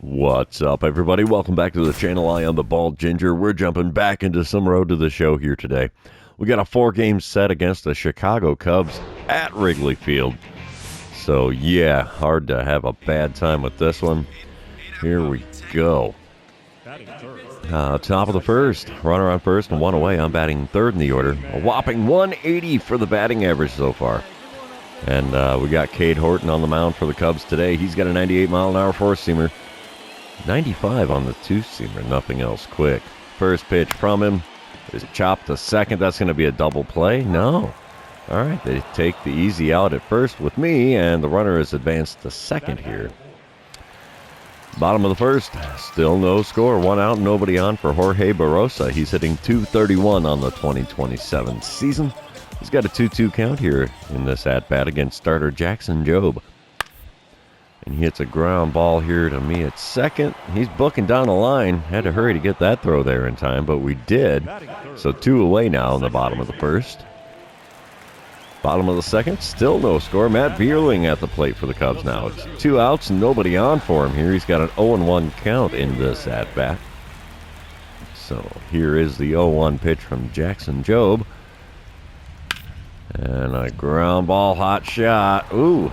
What's up, everybody? Welcome back to the channel. I am the Bald Ginger. We're jumping back into some road to the show here today. We got a 4-game set against the Chicago Cubs at Wrigley Field. So, yeah, hard to have a bad time with this one. Here we go. Top of the first. Runner on first and one away. I'm batting third in the order. A whopping 180 for the batting average so far. And we got Cade Horton on the mound for the Cubs today. He's got a 98-mile-an-hour four-seamer. 95 on the two-seamer, nothing else quick. First pitch from him is chopped to second. That's going to be a double play. No. All right, they take the easy out at first with me, and the runner is advanced to second here. Bottom of the first, still no score. One out, nobody on for Jorge Barrosa. He's hitting .231 on the 2027 season. He's got a 2-2 count here in this at-bat against starter Jackson Jobe. And he hits a ground ball here to me at second. He's booking down the line. Had to hurry to get that throw there in time, but we did. So 2 away now in the bottom of the first. Bottom of the second, still no score. Matt Vierling at the plate for the Cubs now. It's 2 outs and nobody on for him here. He's got an 0-1 count in this at-bat. So here is the 0-1 pitch from Jackson Jobe. And a ground ball, hot shot. Ooh,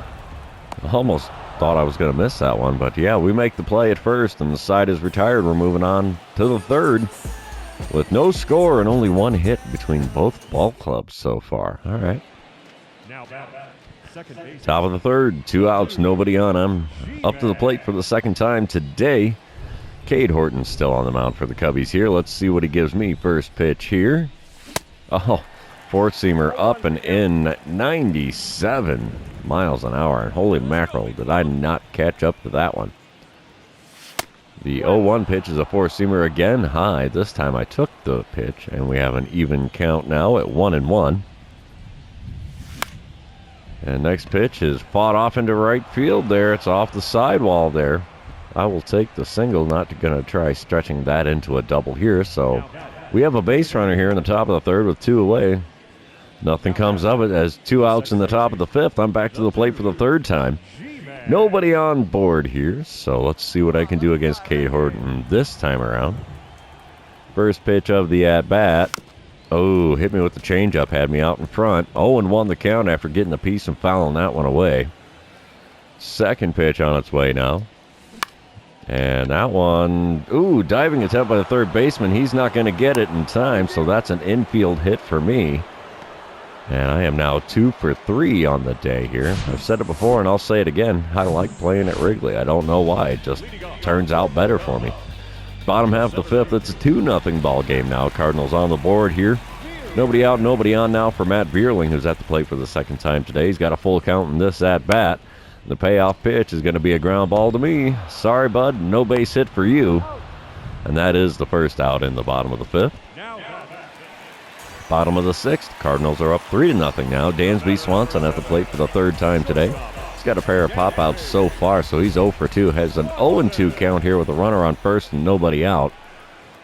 almost thought I was going to miss that one, but yeah, we make the play at first, and the side is retired. We're moving on to the third with no score and only one hit between both ball clubs so far. All right. Top of the third, 2 outs, nobody on. I'm up to the plate for the second time today. Cade Horton's still on the mound for the Cubbies here. Let's see what he gives me. First pitch here. Oh, four-seamer up and in, 97 miles an hour. And holy mackerel, did I not catch up to that one. The 0-1 pitch is a four-seamer again, high. This time I took the pitch, and we have an even count now at 1-1. And next pitch is fought off into right field there. It's off the sidewall there. I will take the single, not going to try stretching that into a double here. So we have a base runner here in the top of the third with 2 away. Nothing comes of it as 2 outs in the top of the fifth. I'm back to the plate for the third time. Nobody on board here, so let's see what I can do against Cade Horton this time around. First pitch of the at-bat. Oh, hit me with the changeup, had me out in front. 0-1 the count after getting a piece and fouling that one away. Second pitch on its way now. And that one, ooh, diving attempt by the third baseman. He's not going to get it in time, so that's an infield hit for me. And I am now 2 for 3 on the day here. I've said it before, and I'll say it again. I like playing at Wrigley. I don't know why. It just turns out better for me. Bottom half of the fifth, it's a 2-0 ball game now. Cardinals on the board here. Nobody out, nobody on now for Matt Vierling, who's at the plate for the second time today. He's got a full count in this at-bat. The payoff pitch is going to be a ground ball to me. Sorry, bud, no base hit for you. And that is the first out in the bottom of the fifth. Bottom of the sixth, Cardinals are up 3-0 now. Dansby Swanson at the plate for the third time today. He's got a pair of pop-outs so far, so he's 0 for 2. Has an 0-2 count here with a runner on first and nobody out.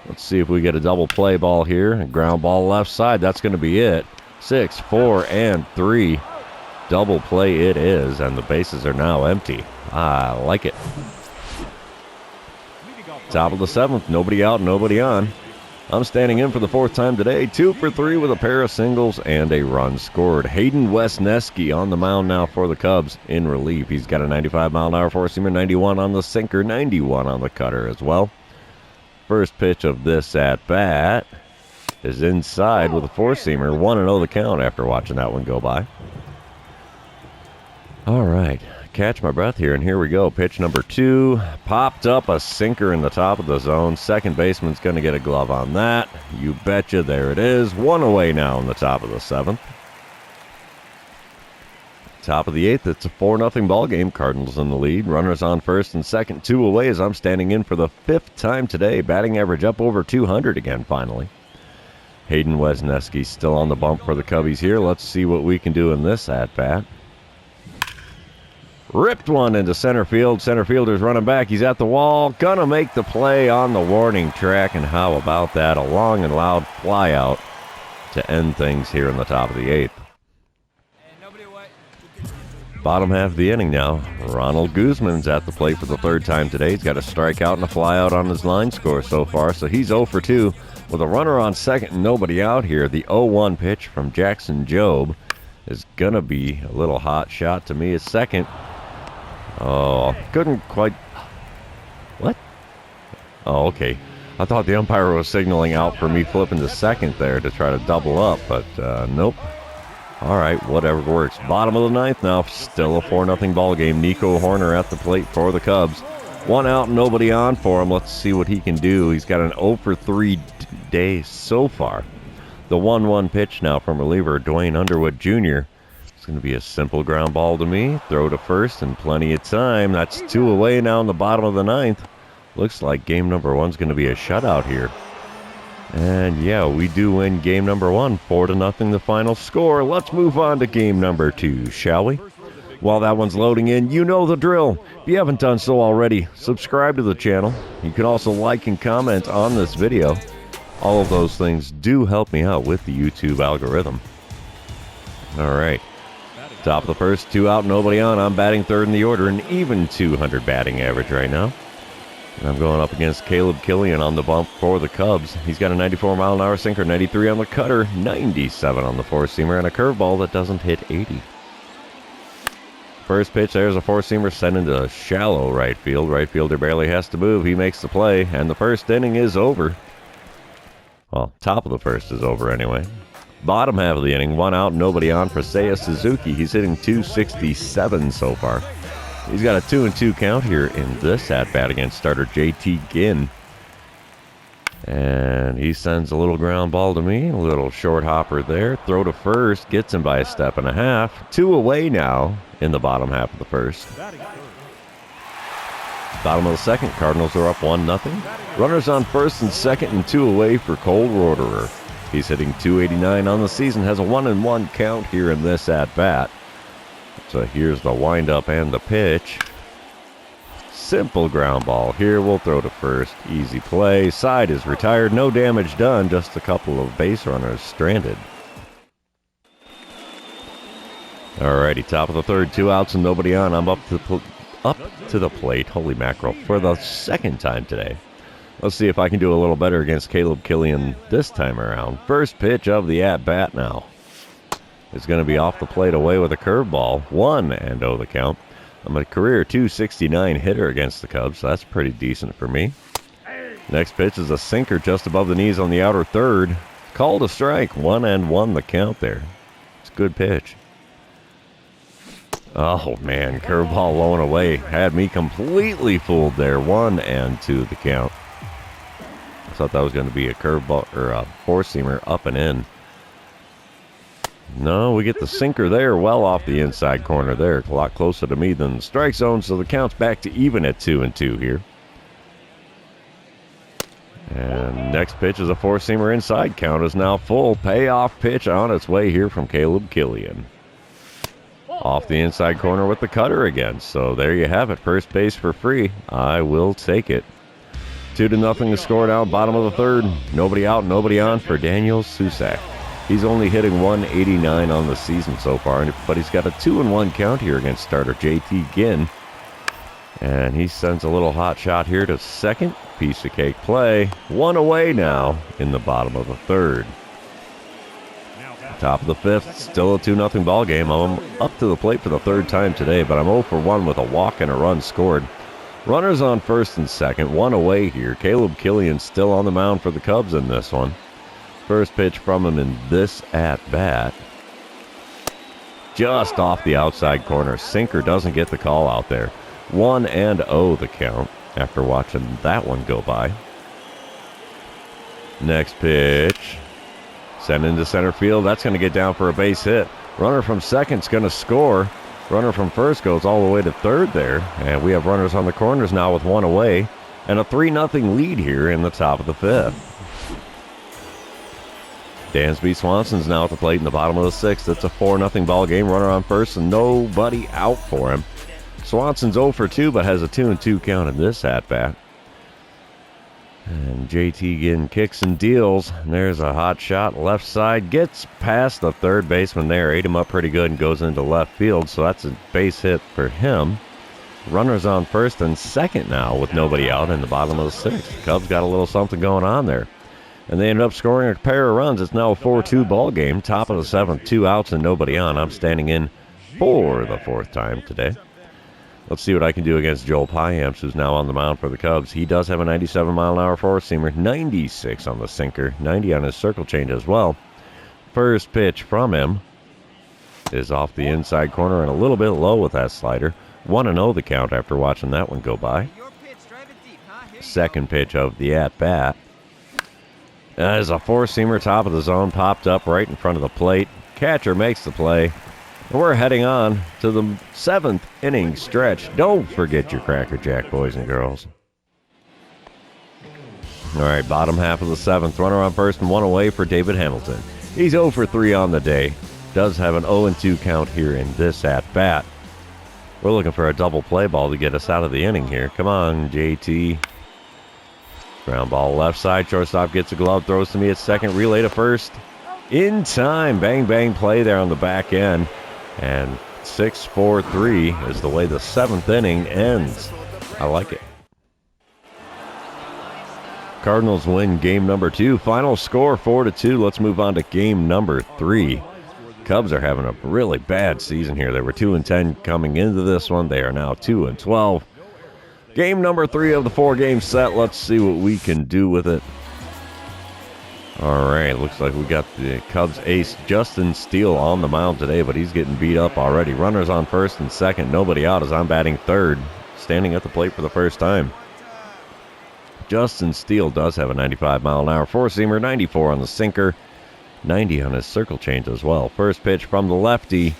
Let's see if we get a double play ball here. A ground ball left side, that's going to be it. 6, 4, and 3. Double play it is, and the bases are now empty. I like it. Top of the seventh, nobody out, nobody on. I'm standing in for the fourth time today. 2 for 3 with a pair of singles and a run scored. Hayden Wesneski on the mound now for the Cubs in relief. He's got a 95-mile-an-hour four-seamer, 91 on the sinker, 91 on the cutter as well. First pitch of this at-bat is inside with a four-seamer. 1-0 the count after watching that one go by. All right. Catch my breath here, and here we go. Pitch number 2. Popped up a sinker in the top of the zone. Second baseman's going to get a glove on that. You betcha, there it is. 1 away now in the top of the seventh. Top of the eighth, it's a 4-0 ball game. Cardinals in the lead. Runners on first and second, 2 away as I'm standing in for the 5th time today. Batting average up over 200 again, finally. Hayden Wesneski still on the bump for the Cubbies here. Let's see what we can do in this at-bat. Ripped one into center field. Center fielder's running back. He's at the wall. Gonna make the play on the warning track. And how about that? A long and loud fly out to end things here in the top of the eighth. Bottom half of the inning now. Ronald Guzman's at the plate for the third time today. He's got a strikeout and a flyout on his line score so far, so he's 0 for 2. With a runner on second and nobody out here, the 0-1 pitch from Jackson Jobe is going to be a little hot shot to me at second. Oh, couldn't quite... What? Oh, okay. I thought the umpire was signaling out for me flipping to second there to try to double up, but nope. All right, whatever works. Bottom of the ninth now. Still a 4-0 ball game. Nico Horner at the plate for the Cubs. One out, nobody on for him. Let's see what he can do. He's got an 0 for 3 day so far. The 1-1 pitch now from reliever Dwayne Underwood Jr. It's going to be a simple ground ball to me. Throw to first and plenty of time. That's 2 away now in the bottom of the ninth. Looks like game number 1's going to be a shutout here. And yeah, we do win game number 1, 4-0 the final score. Let's move on to game number 2, shall we? While that one's loading in, you know the drill. If you haven't done so already, subscribe to the channel. You can also like and comment on this video. All of those things do help me out with the YouTube algorithm. All right. Top of the first, 2 out, nobody on. I'm batting third in the order, an even 200 batting average right now. And I'm going up against Caleb Killian on the bump for the Cubs. He's got a 94-mile-an-hour sinker, 93 on the cutter, 97 on the four-seamer, and a curveball that doesn't hit 80. First pitch, there's a four-seamer sent into shallow right field. Right fielder barely has to move. He makes the play, and the first inning is over. Well, top of the first is over anyway. Bottom half of the inning, 1 out, nobody on for Seiya Suzuki. He's hitting .267 so far. He's got a 2-2 count here in this at-bat against starter JT Ginn. And he sends a little ground ball to me, a little short hopper there. Throw to first, gets him by a step and a half. 2 away now in the bottom half of the first. Bottom of the second, Cardinals are up 1-0. Runners on first and second and 2 away for Cole Roederer. He's hitting .289 on the season, has a 1-1 count here in this at-bat. So here's the windup and the pitch. Simple ground ball here. We'll throw to first. Easy play. Side is retired. No damage done. Just a couple of base runners stranded. Alrighty, top of the third. 2 outs and nobody on. I'm up to the plate. Holy mackerel. For the second time today. Let's see if I can do a little better against Caleb Killian this time around. First pitch of the at-bat now. It's going to be off the plate away with a curveball. 1-0 the count. I'm a career .269 hitter against the Cubs, so that's pretty decent for me. Next pitch is a sinker just above the knees on the outer third. Called a strike. 1-1 the count there. It's a good pitch. Oh, man. Curveball low and away. Had me completely fooled there. 1-2 the count. I thought that was going to be a curveball or a four-seamer up and in. No, we get the sinker there, well off the inside corner there. A lot closer to me than the strike zone, so the count's back to even at 2-2 here. And next pitch is a four-seamer inside. Count is now full. Payoff pitch on its way here from Caleb Killian. Off the inside corner with the cutter again. So there you have it. First base for free. I will take it. 2-0 to score now. Bottom of the third. Nobody out, nobody on for Daniel Susak. He's only hitting 189 on the season so far, but he's got a 2-1 count here against starter JT Ginn. And he sends a little hot shot here to second. Piece of cake play. 1 away now in the bottom of the third. Top of the fifth, still a 2-0 ball game. I'm up to the plate for the third time today, but I'm 0 for 1 with a walk and a run scored. Runners on first and second, 1 away here. Caleb Killian still on the mound for the Cubs in this one. First pitch from him in this at-bat. Just off the outside corner. Sinker doesn't get the call out there. 1-0 the count after watching that one go by. Next pitch. Sent into center field. That's going to get down for a base hit. Runner from second's going to score. Runner from first goes all the way to third there. And we have runners on the corners now with 1 away. And a 3-0 lead here in the top of the fifth. Dansby Swanson's now at the plate in the bottom of the sixth. It's a 4-0 ball game. Runner on first and nobody out for him. Swanson's 0 for 2 but has a 2-2 count in this at-bat. And JT getting kicks and deals. And there's a hot shot left side. Gets past the third baseman there. Ate him up pretty good and goes into left field. So that's a base hit for him. Runners on first and second now with nobody out in the bottom of the sixth. The Cubs got a little something going on there. And they ended up scoring a pair of runs. It's now a 4-2 ball game. Top of the seventh, 2 outs and nobody on. I'm standing in for the 4th time today. Let's see what I can do against Joel Piamps, who's now on the mound for the Cubs. He does have a 97-mile-an-hour four-seamer, 96 on the sinker, 90 on his circle change as well. First pitch from him is off the inside corner and a little bit low with that slider. 1-0 the count after watching that one go by. Second pitch of the at-bat. As a four-seamer, top of the zone, popped up right in front of the plate. Catcher makes the play. And we're heading on to the 7th inning stretch. Don't forget your Cracker Jack, boys and girls. All right, bottom half of the 7th. Runner on first and 1 away for David Hamilton. He's 0 for 3 on the day. Does have an 0-2 count here in this at-bat. We're looking for a double play ball to get us out of the inning here. Come on, JT. Ground ball left side. Shortstop gets a glove, throws to me at second. Relay to first. In time. Bang, bang play there on the back end. And 6-4-3 is the way the 7th inning ends. I like it. Cardinals win game number 2. Final score 4-2. Let's move on to game number 3. Cubs are having a really bad season here. They were 2-10 coming into this one. They are now 2-12. Game number 3 of the 4-game set. Let's see what we can do with it. All right, looks like we got the Cubs ace Justin Steele on the mound today, but he's getting beat up already. Runners on first and second, nobody out as I'm batting third, standing at the plate for the first time. Justin Steele does have a 95-mile-an-hour four-seamer, 94 on the sinker, 90 on his circle change as well. First pitch from the lefty.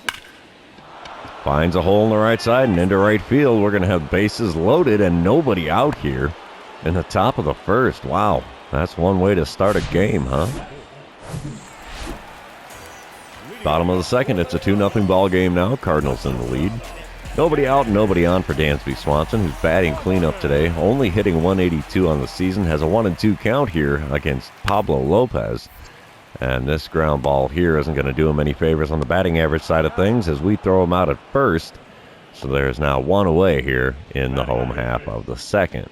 Finds a hole in the right side and into right field. We're going to have bases loaded and nobody out here in the top of the first. Wow. That's one way to start a game, huh? Bottom of the second, it's a 2-0 ball game now. Cardinals in the lead. Nobody out, nobody on for Dansby Swanson, who's batting cleanup today. Only hitting 182 on the season. Has a 1-2 count here against Pablo Lopez. And this ground ball here isn't going to do him any favors on the batting average side of things as we throw him out at first. So there's now 1 away here in the home half of the second.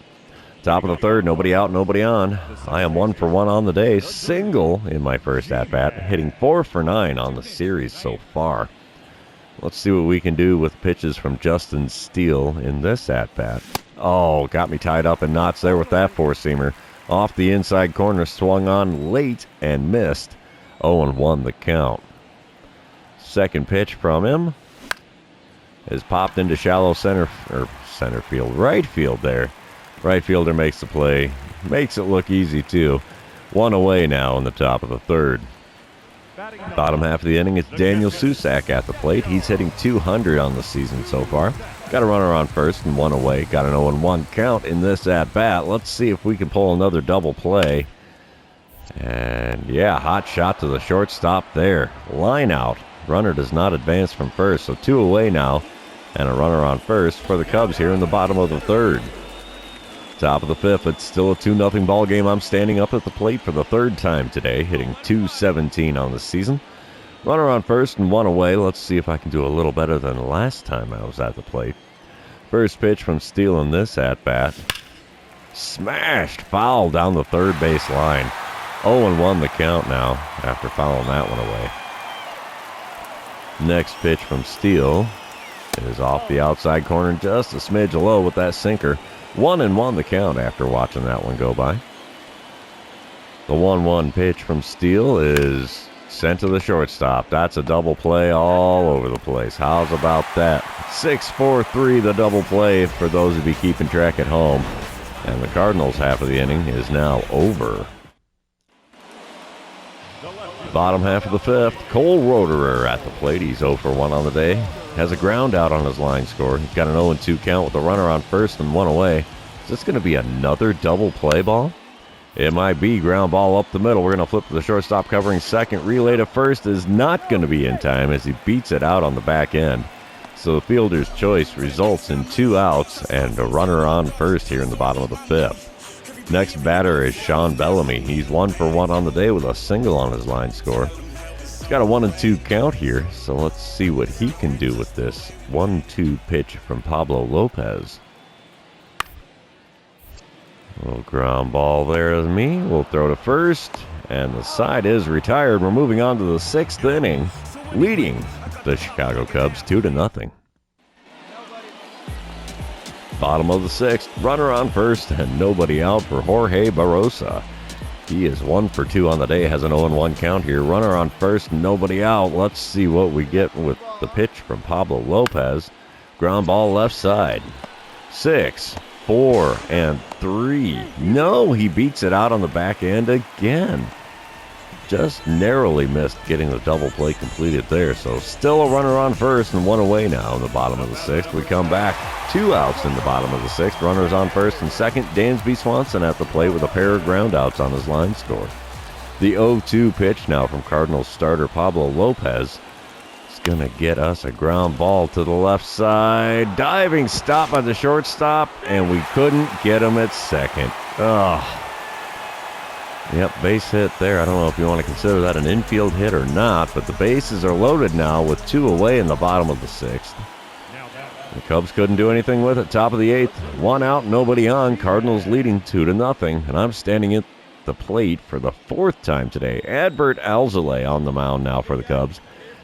Top of the third, nobody out, nobody on. I am 1 for 1 on the day. Single in my first at-bat, hitting 4 for 9 on the series so far. Let's see what we can do with pitches from Justin Steele in this at-bat. Oh, got me tied up in knots there with that four-seamer. Off the inside corner, swung on late and missed. 0-1 the count. Second pitch from him is popped into shallow center field, right field there. Right fielder makes the play. Makes it look easy, too. 1 away now in the top of the third. Bottom half of the inning, it's Daniel Susak at the plate. He's hitting 200 on the season so far. Got a runner on first and 1 away. Got an 0-1 count in this at-bat. Let's see if we can pull another double play. And, yeah, hot shot to the shortstop there. Line out. Runner does not advance from first, so 2 away now. And a runner on first for the Cubs here in the bottom of the third. Top of the fifth, it's still a 2-0 ball game. I'm standing up at the plate for the 3rd time today, hitting .217 on the season. Runner on first and 1 away. Let's see if I can do a little better than the last time I was at the plate. First pitch from Steele in this at-bat. Smashed foul down the third base line. 0-1 the count now after fouling that one away. Next pitch from Steele is off the outside corner, just a smidge low with that sinker. 1-1 the count after watching that one go by. The 1-1 pitch from Steele is sent to the shortstop. That's a double play all over the place. How's about that? 6-4-3 the double play for those who be keeping track at home. And the Cardinals half of the inning is now over. Bottom half of the fifth, Cole Roederer at the plate. He's 0 for 1 on the day. Has a ground out on his line score. He's got an 0-2 count with a runner on first and 1 away. Is this going to be another double play ball? It might be. Ground ball up the middle. We're going to flip to the shortstop covering second. Relay to first is not going to be in time as he beats it out on the back end. So the fielder's choice results in 2 outs and a runner on first here in the bottom of the fifth. Next batter is Sean Bellamy. He's 1 for 1 on the day with a single on his line score. He's got a 1-2 count here, so let's see what he can do with this 1-2 pitch from Pablo Lopez. A little ground ball there is me. We'll throw to first, and the side is retired. We're moving on to the 6th inning, leading the Chicago Cubs 2-0. Bottom of the 6th, runner on first and nobody out for Jorge Barrosa. He is 1 for 2 on the day, has an 0-1 count here. Runner on first, nobody out. Let's see what we get with the pitch from Pablo Lopez. Ground ball left side. 6, 4, and 3. No, he beats it out on the back end again. Just narrowly missed getting the double play completed there. So still a runner on first and 1 away now in the bottom of the 6th. We come back, 2 outs in the bottom of the 6th. Runners on first and second. Dansby Swanson at the plate with a pair of ground outs on his line score. The 0-2 pitch now from Cardinals starter Pablo Lopez. It's going to get us a ground ball to the left side. Diving stop by the shortstop, and we couldn't get him at second. Oh. Yep, base hit there. I don't know if you want to consider that an infield hit or not, but the bases are loaded now with 2 away in the bottom of the 6th. The Cubs couldn't do anything with it. Top of the 8th, 1 out, nobody on. Cardinals leading 2-0, and I'm standing at the plate for the 4th time today. Adbert Alzolay on the mound now for the Cubs.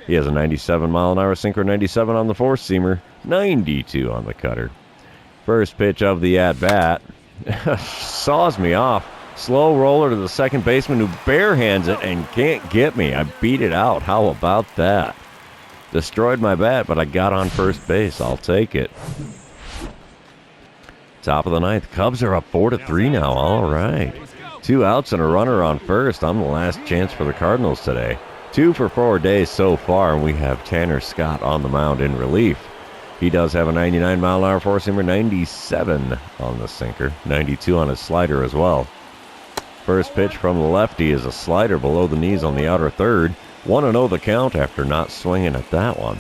He has a 97-mile-an-hour sinker, 97 on the 4-seamer, 92 on the cutter. First pitch of the at-bat saws me off. Slow roller to the second baseman who barehands it and can't get me. I beat it out. How about that? Destroyed my bat, but I got on first base. I'll take it. Top of the 9th. Cubs are up 4-3 now. All right. 2 outs and a runner on first. I'm the last chance for the Cardinals today. 2 for 4 days so far, and we have Tanner Scott on the mound in relief. He does have a 99-mile-an-hour four-seamer, 97 on the sinker, 92 on his slider as well. First pitch from the lefty is a slider below the knees on the outer third. 1-0 the count after not swinging at that one.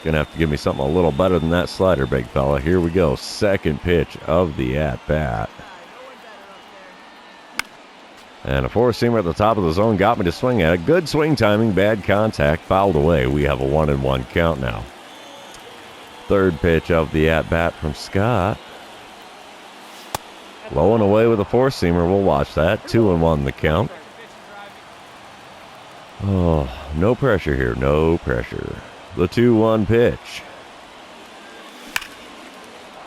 Gonna have to give me something a little better than that slider, big fella. Here we go. Second pitch of the at-bat. And a four-seamer at the top of the zone got me to swing at it. Good swing timing, bad contact, fouled away. We have a 1-1 count now. Third pitch of the at-bat from Scott. Low and away with a four-seamer. We'll watch that. 2-1 the count. Oh, no pressure here. No pressure. The 2-1 pitch.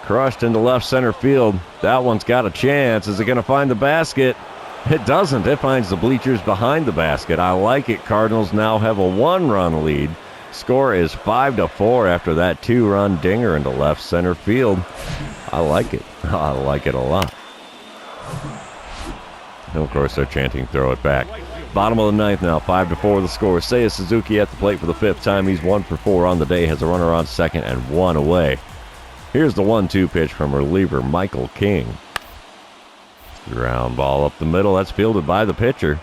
Crushed into left center field. That one's got a chance. Is it going to find the basket? It doesn't. It finds the bleachers behind the basket. I like it. Cardinals now have a 1-run lead. Score is 5-4 after that 2-run dinger into left center field. I like it. I like it a lot. And of course, they're chanting, throw it back. Bottom of the 9th now, 5-4 the score. Seiya Suzuki at the plate for the 5th time. He's 1 for 4 on the day, has a runner on second and 1 away. Here's the 1-2 pitch from reliever Michael King. Ground ball up the middle. That's fielded by the pitcher.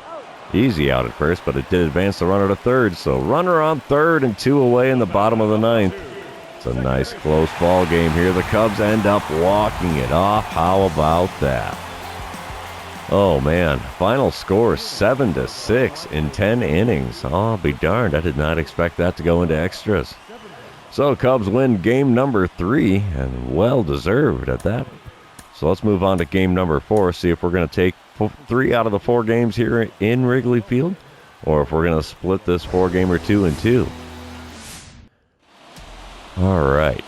Easy out at first, but it did advance the runner to third. So runner on third and 2 away in the bottom of the 9th. It's a nice close ball game here. The Cubs end up walking it off. How about that? Oh, man. Final score 7-6 in 10 innings. I'll be darned. I did not expect that to go into extras. So Cubs win game number 3, and well-deserved at that. So let's move on to game number 4, see if we're going to take 3 out of the 4 games here in Wrigley Field, or if we're going to split this 4-gamer 2 and 2. All right.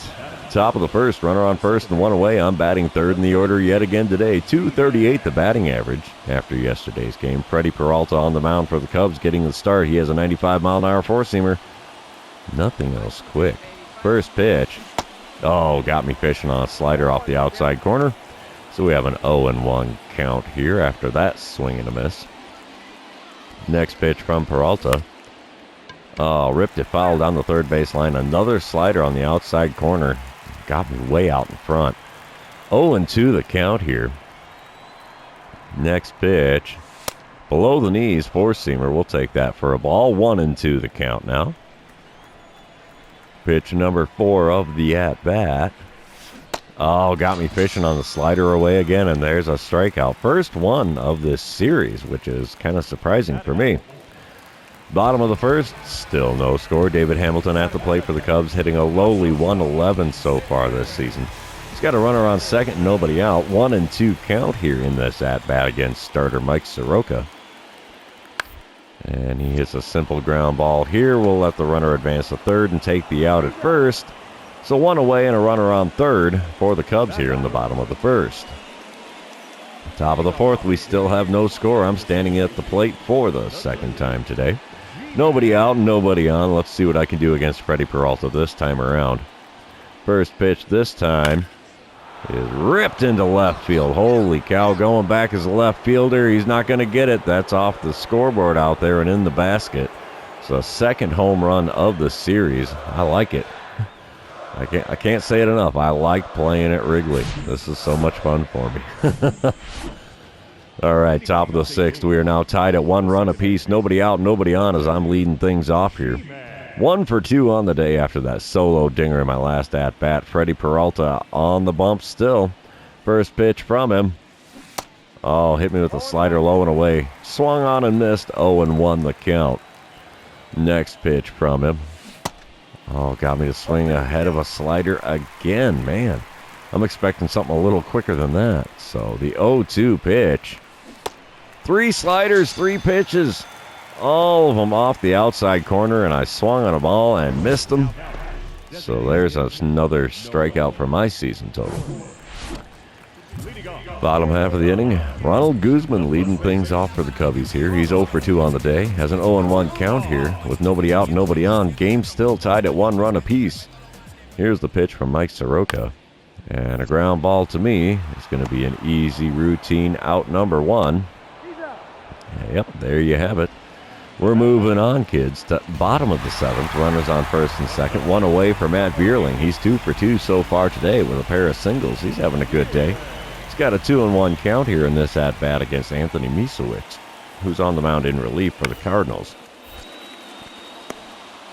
Top of the first, runner on first and 1 away. I'm batting third in the order yet again today. .238 the batting average after yesterday's game. Freddie Peralta on the mound for the Cubs getting the start. He has a 95-mile-an-hour four-seamer. Nothing else quick. First pitch. Oh, got me fishing on a slider off the outside corner. So we have an 0-1 count here after that swing and a miss. Next pitch from Peralta. Oh, ripped it foul down the third baseline. Another slider on the outside corner. Got me way out in front. 0-2 the count here. Next pitch. Below the knees, four-seamer. We'll take that for a ball. 1-2 the count now. Pitch number 4 of the at-bat. Oh, got me fishing on the slider away again, and there's a strikeout. First one of this series, which is kind of surprising for me. Bottom of the first, still no score. David Hamilton at the plate for the Cubs, hitting a lowly 111 so far this season. He's got a runner on second and nobody out. 1-2 count here in this at-bat against starter Mike Soroka. And he hits a simple ground ball here. We'll let the runner advance to third and take the out at first. So one away and a runner on third for the Cubs here in the bottom of the first. Top of the fourth, we still have no score. I'm standing at the plate for the second time today. Nobody out, nobody on. Let's see what I can do against Freddie Peralta this time around. First pitch this time is ripped into left field. Holy cow, going back as a left fielder. He's not going to get it. That's off the scoreboard out there and in the basket. So second home run of the series. I like it. I can't say it enough. I like playing at Wrigley. This is so much fun for me. All right, top of the sixth. We are now tied at 1 run apiece. Nobody out, nobody on as I'm leading things off here. 1 for 2 on the day after that solo dinger in my last at-bat. Freddie Peralta on the bump still. First pitch from him. Oh, hit me with a slider low and away. Swung on and missed. 0-1 the count. Next pitch from him. Oh, got me to swing ahead of a slider again, man. I'm expecting something a little quicker than that. So the 0-2 pitch. 3 sliders, 3 pitches. All of them off the outside corner, and I swung on them all and missed them. So there's another strikeout for my season total. Bottom half of the inning, Ronald Guzman leading things off for the Cubbies here. He's 0 for 2 on the day. Has an 0-1 count here with nobody out, nobody on. Game still tied at 1 run apiece. Here's the pitch from Mike Soroka. And a ground ball to me. It's going to be an easy routine out number 1. Yep, there you have it. We're moving on, kids, to bottom of the 7th. Runners on first and second. 1 away for Matt Bierling. He's 2 for 2 so far today with a pair of singles. He's having a good day. He's got a 2-1 count here in this at-bat against Anthony Misowicz, who's on the mound in relief for the Cardinals.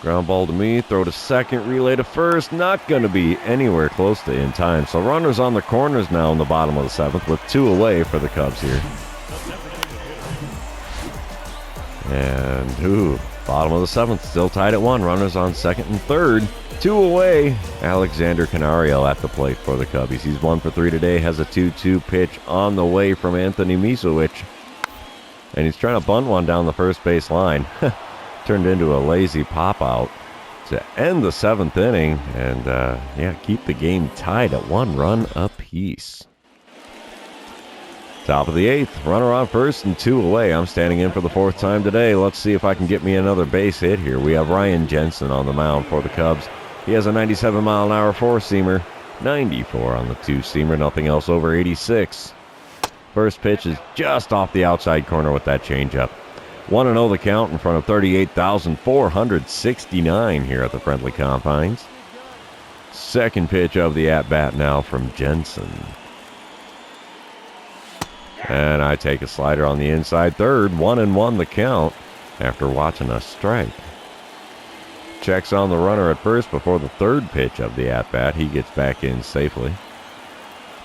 Ground ball to me, throw to second, relay to first. Not going to be anywhere close to in time. So runners on the corners now in the bottom of the 7th with 2 away for the Cubs here. And, bottom of the 7th, still tied at 1. Runners on second and third. 2 away. Alexander Canario at the plate for the Cubbies. He's 1 for 3 today. Has a 2-2 pitch on the way from Anthony Misowicz. And he's trying to bunt one down the first base line. Turned into a lazy pop-out to end the 7th inning. And, keep the game tied at 1 run apiece. Top of the 8th, runner on first and 2 away. I'm standing in for the 4th time today. Let's see if I can get me another base hit here. We have Ryan Jensen on the mound for the Cubs. He has a 97-mile-an-hour four-seamer, 94 on the two-seamer, nothing else over 86. First pitch is just off the outside corner with that changeup. 1-0 the count in front of 38,469 here at the Friendly Confines. Second pitch of the at-bat now from Jensen. And I take a slider on the inside third. 1-1 the count after watching us strike. Checks on the runner at first before the third pitch of the at-bat. He gets back in safely.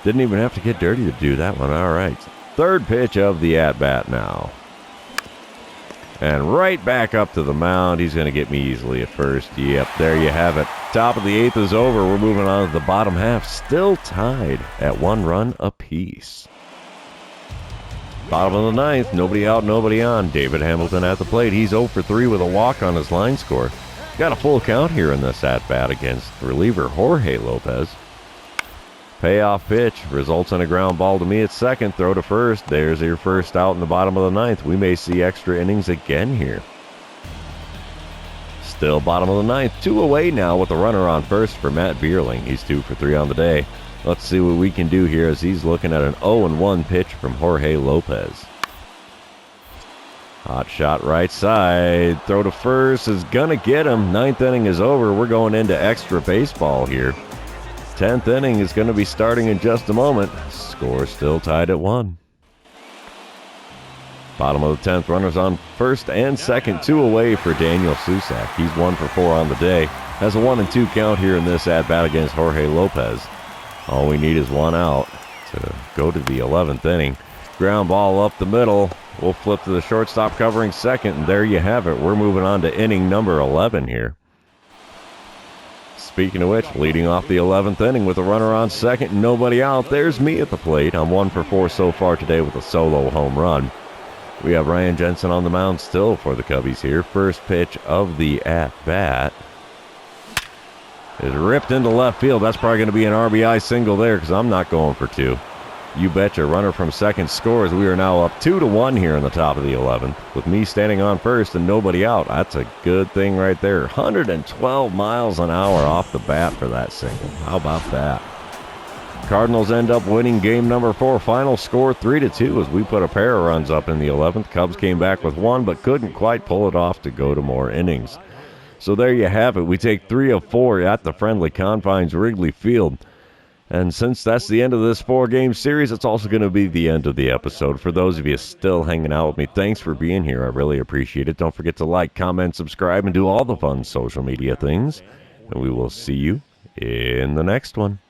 Didn't even have to get dirty to do that one. All right. Third pitch of the at-bat now. And right back up to the mound. He's going to get me easily at first. Yep, there you have it. Top of the 8th is over. We're moving on to the bottom half. Still tied at 1 run apiece. Bottom of the 9th, nobody out, nobody on. David Hamilton at the plate. He's 0 for 3 with a walk on his line score. Got a full count here in this at-bat against reliever Jorge Lopez. Payoff pitch results in a ground ball to me at second. Throw to first. There's your first out in the bottom of the 9th. We may see extra innings again here. Still bottom of the 9th. 2 away now with a runner on first for Matt Bierling. He's 2 for 3 on the day. Let's see what we can do here as he's looking at an 0-1 pitch from Jorge Lopez. Hot shot right side. Throw to first is going to get him. 9th inning is over. We're going into extra baseball here. 10th inning is going to be starting in just a moment. Score still tied at 1. Bottom of the 10th, runners on first and second. 2 away for Daniel Susak. He's 1 for 4 on the day. Has a 1-2 count here in this at-bat against Jorge Lopez. All we need is one out to go to the 11th inning. Ground ball up the middle. We'll flip to the shortstop covering second, and there you have it. We're moving on to inning number 11 here. Speaking of which, leading off the 11th inning with a runner on second and nobody out, there's me at the plate. I'm 1 for 4 so far today with a solo home run. We have Ryan Jensen on the mound still for the Cubbies here. First pitch of the at-bat is ripped into left field. That's probably going to be an RBI single there because I'm not going for 2. You betcha. Runner from second scores. We are now up 2-1 here in the top of the 11th with me standing on first and nobody out. That's a good thing right there. 112 miles an hour off the bat for that single. How about that? Cardinals end up winning game number 4. Final score 3-2 as we put a pair of runs up in the 11th. Cubs came back with 1 but couldn't quite pull it off to go to more innings. So there you have it. We take 3 of 4 at the Friendly Confines Wrigley Field. And since that's the end of this 4-game series, it's also going to be the end of the episode. For those of you still hanging out with me, thanks for being here. I really appreciate it. Don't forget to like, comment, subscribe, and do all the fun social media things. And we will see you in the next one.